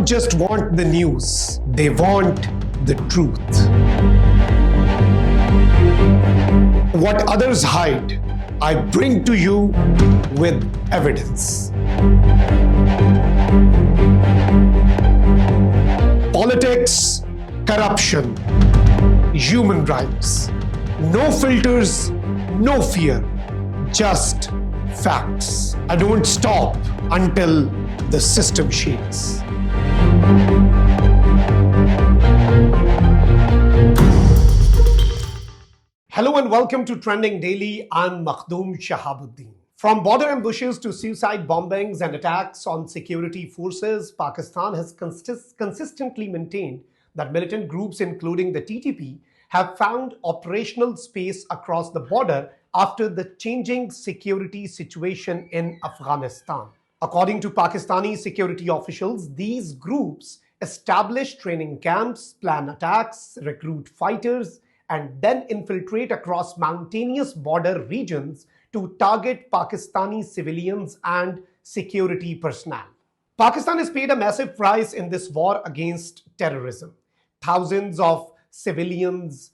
don't just want the news, they want the truth. What others hide, I bring to you with evidence. Politics, corruption, human rights. No filters, no fear, just facts. I don't stop until the system shakes. Hello and welcome to Trending Daily. I'm Makhdoom Shahabuddin. From border ambushes to suicide bombings and attacks on security forces, Pakistan has consistently maintained that militant groups, including the TTP, have found operational space across the border after the changing security situation in Afghanistan. According to Pakistani security officials, these groups establish training camps, plan attacks, recruit fighters, and then infiltrate across mountainous border regions to target Pakistani civilians and security personnel. Pakistan has paid a massive price in this war against terrorism. Thousands of civilians,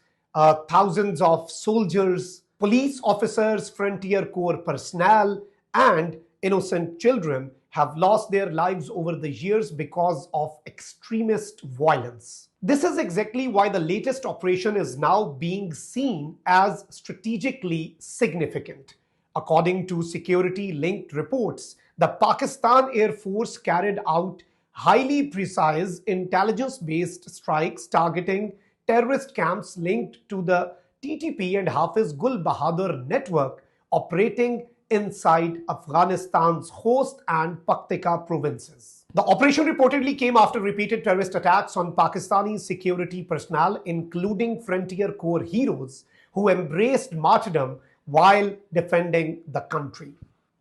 thousands of soldiers, police officers, frontier corps personnel, and innocent children have lost their lives over the years because of extremist violence. This is exactly why the latest operation is now being seen as strategically significant. According to security-linked reports, the Pakistan Air Force carried out highly precise intelligence-based strikes targeting terrorist camps linked to the TTP and Hafiz Bahadur network operating inside Afghanistan's Khost and Paktika provinces. The operation reportedly came after repeated terrorist attacks on Pakistani security personnel, including frontier corps heroes who embraced martyrdom while defending the country.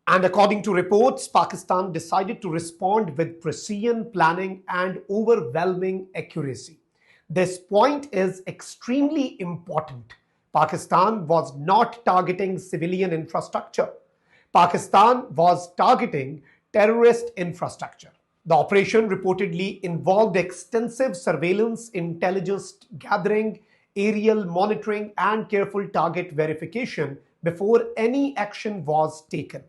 And according to reports, Pakistan decided to respond with precision, planning, and overwhelming accuracy. This point is extremely important. Pakistan was not targeting civilian infrastructure. Pakistan was targeting terrorist infrastructure. The operation reportedly involved extensive surveillance, intelligence gathering, aerial monitoring, and careful target verification before any action was taken.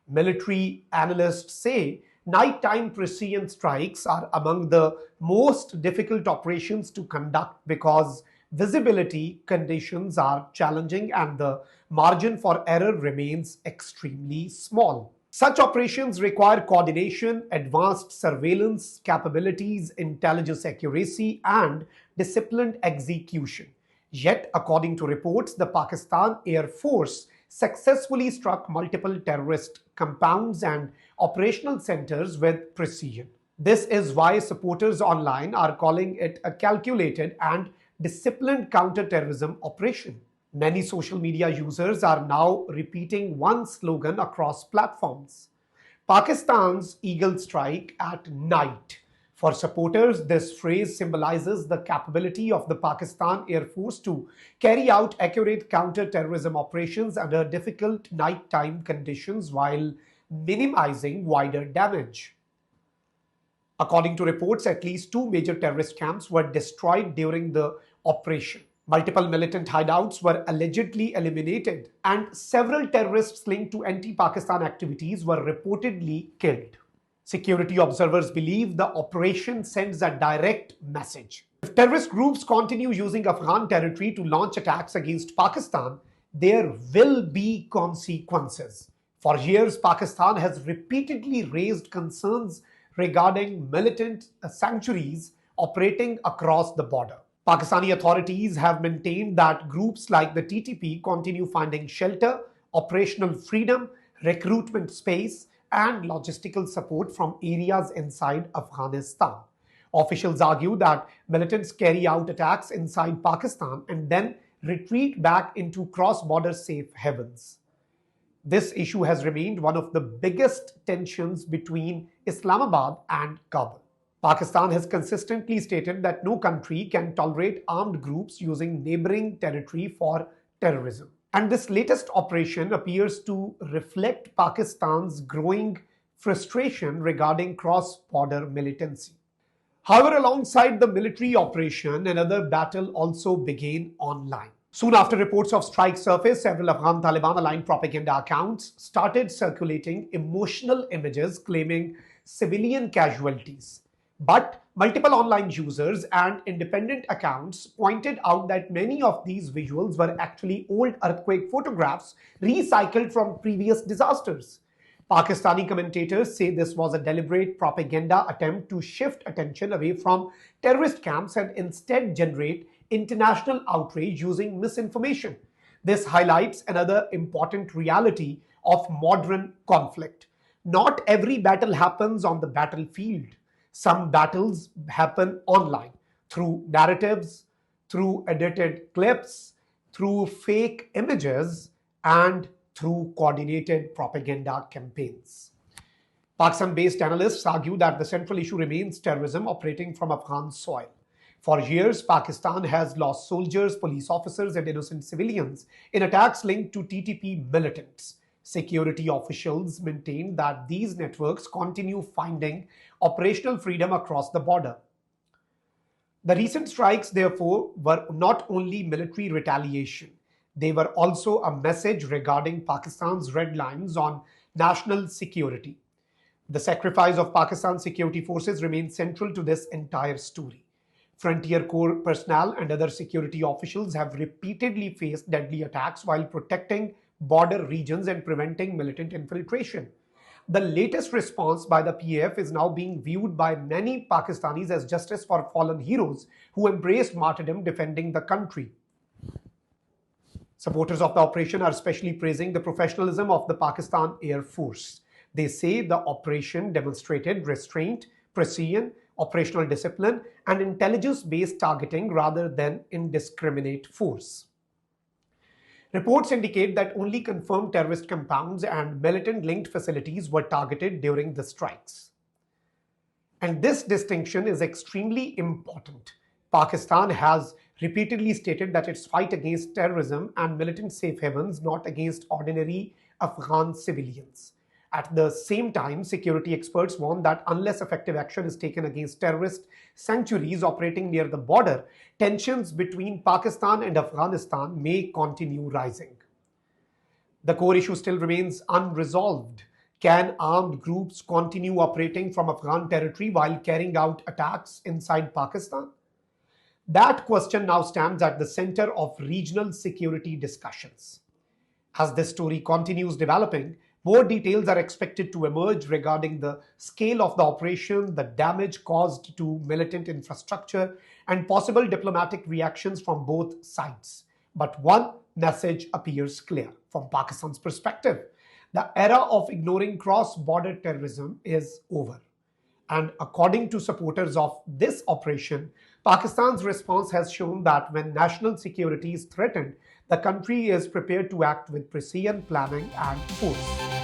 Military analysts say nighttime precision strikes are among the most difficult operations to conduct because visibility conditions are challenging and the margin for error remains extremely small. Such operations require coordination, advanced surveillance capabilities, intelligence accuracy, and disciplined execution. Yet, according to reports, the Pakistan Air Force successfully struck multiple terrorist compounds and operational centers with precision. This is why supporters online are calling it a calculated and disciplined counterterrorism operation. Many social media users are now repeating one slogan across platforms: Pakistan's Eagle Strike at Night. For supporters, this phrase symbolizes the capability of the Pakistan Air Force to carry out accurate counter-terrorism operations under difficult nighttime conditions while minimizing wider damage. According to reports, at least 2 major terrorist camps were destroyed during the operation. Multiple militant hideouts were allegedly eliminated, and several terrorists linked to anti-Pakistan activities were reportedly killed. Security observers believe the operation sends a direct message. If terrorist groups continue using Afghan territory to launch attacks against Pakistan, there will be consequences. For years, Pakistan has repeatedly raised concerns regarding militant sanctuaries operating across the border. Pakistani authorities have maintained that groups like the TTP continue finding shelter, operational freedom, recruitment space, and logistical support from areas inside Afghanistan. Officials argue that militants carry out attacks inside Pakistan and then retreat back into cross-border safe havens. This issue has remained one of the biggest tensions between Islamabad and Kabul. Pakistan has consistently stated that no country can tolerate armed groups using neighboring territory for terrorism. And this latest operation appears to reflect Pakistan's growing frustration regarding cross-border militancy. However, alongside the military operation, another battle also began online. Soon after reports of strikes surfaced, several Afghan Taliban-aligned propaganda accounts started circulating emotional images claiming civilian casualties. But multiple online users and independent accounts pointed out that many of these visuals were actually old earthquake photographs recycled from previous disasters. Pakistani commentators say this was a deliberate propaganda attempt to shift attention away from terrorist camps and instead generate international outrage using misinformation. This highlights another important reality of modern conflict. Not every battle happens on the battlefield. Some battles happen online through narratives, through edited clips, through fake images, and through coordinated propaganda campaigns. Pakistan-based analysts argue that the central issue remains terrorism operating from Afghan soil. For years, Pakistan has lost soldiers, police officers, and innocent civilians in attacks linked to TTP militants. Security officials maintain that these networks continue finding operational freedom across the border. The recent strikes, therefore, were not only military retaliation, they were also a message regarding Pakistan's red lines on national security. The sacrifice of Pakistan's security forces remains central to this entire story. Frontier Corps personnel and other security officials have repeatedly faced deadly attacks while protecting border regions and preventing militant infiltration. The latest response by the PAF is now being viewed by many Pakistanis as justice for fallen heroes who embraced martyrdom defending the country. Supporters of the operation are especially praising the professionalism of the Pakistan Air Force. They say the operation demonstrated restraint, precision, operational discipline, and intelligence-based targeting rather than indiscriminate force. Reports indicate that only confirmed terrorist compounds and militant-linked facilities were targeted during the strikes. And this distinction is extremely important. Pakistan has repeatedly stated that its fight against terrorism and militant safe havens, not against ordinary Afghan civilians. At the same time, security experts warn that unless effective action is taken against terrorist sanctuaries operating near the border, tensions between Pakistan and Afghanistan may continue rising. The core issue still remains unresolved. Can armed groups continue operating from Afghan territory while carrying out attacks inside Pakistan? That question now stands at the center of regional security discussions. As this story continues developing, more details are expected to emerge regarding the scale of the operation, the damage caused to militant infrastructure, and possible diplomatic reactions from both sides. But one message appears clear from Pakistan's perspective. The era of ignoring cross-border terrorism is over. And according to supporters of this operation, Pakistan's response has shown that when national security is threatened, the country is prepared to act with precision, planning, and force.